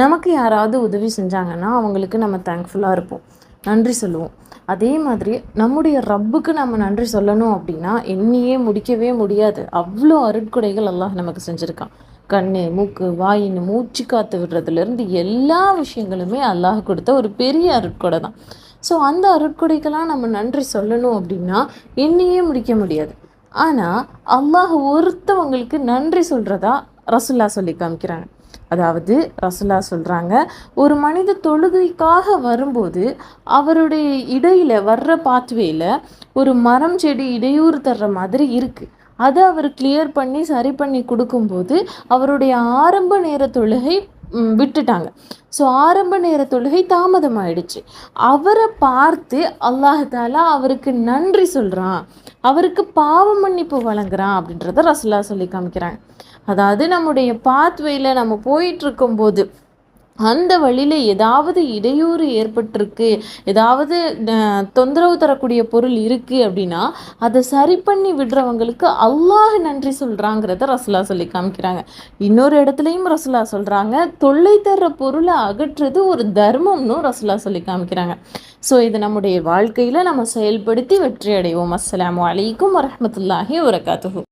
நமக்கு யாராவது உதவி செஞ்சாங்கன்னா அவங்களுக்கு நம்ம தேங்க்ஃபுல்லாக இருப்போம், நன்றி சொல்லுவோம். அதே மாதிரி நம்முடைய ரப்புக்கு நம்ம நன்றி சொல்லணும் அப்படின்னா எண்ணியே முடிக்கவே முடியாது. அவ்வளோ அருட்கொடைகள் அல்லாஹ் நமக்கு செஞ்சுருக்கான். கண்ணு, மூக்கு, வாயின்னு மூச்சு காத்து விடுறதுலேருந்து எல்லா விஷயங்களுமே அல்லாஹ் கொடுத்த ஒரு பெரிய அருட்கொடை தான். ஸோ அந்த அருட்கொடைக்கெல்லாம் நம்ம நன்றி சொல்லணும் அப்படின்னா எண்ணியே முடிக்க முடியாது. ஆனால் அல்லாஹ் ஒருத்தவங்களுக்கு நன்றி சொல்கிறதா ரசுல்லா சொல்லி காமிக்கிறாங்க. அதாவது ரசுல்லா சொல்கிறாங்க, ஒரு மனித தொழுகைக்காக வரும்போது அவருடைய இடையில் வர்ற பாத்வேயில் ஒரு மரம் செடி இடையூறு தர்ற மாதிரி இருக்குது. அதை அவர் கிளியர் பண்ணி சரி பண்ணி கொடுக்கும்போது அவருடைய ஆரம்ப நேர தொழுகை விட்டுட்டாங்க. ஸோ ஆரம்ப நேர தொழுகை தாமதமாயிடுச்சு. அவரை பார்த்து அல்லாஹ் தாலா அவருக்கு நன்றி சொல்கிறான், அவருக்கு பாவ மன்னிப்பு வழங்குறான் அப்படின்றத ரசுல்லா சொல்லி காமிக்கிறாங்க. அதாவது நம்முடைய பாத்வேயில் நம்ம போயிட்டுருக்கும்போது அந்த வழியில் ஏதாவது இடையூறு ஏற்பட்டிருக்கு, ஏதாவது தொந்தரவு தரக்கூடிய பொருள் இருக்குது அப்படின்னா அதை சரி பண்ணி விடுறவங்களுக்கு அல்லாஹ் நன்றி சொல்கிறாங்கிறத ரசுல்லா சொல்லி காமிக்கிறாங்க. இன்னொரு இடத்துலையும் ரசுல்லா சொல்கிறாங்க, தொல்லை தர்ற பொருளை அகற்றுறது ஒரு தர்மம்னு ரசுல்லா சொல்லி காமிக்கிறாங்க. ஸோ இது நம்முடைய வாழ்க்கையில் நம்ம செயல்படுத்தி வெற்றி அடைவோம். அஸ்ஸலாமு அலைக்கும் வரஹ்மத்துல்லாஹி வபரகாத்துஹு.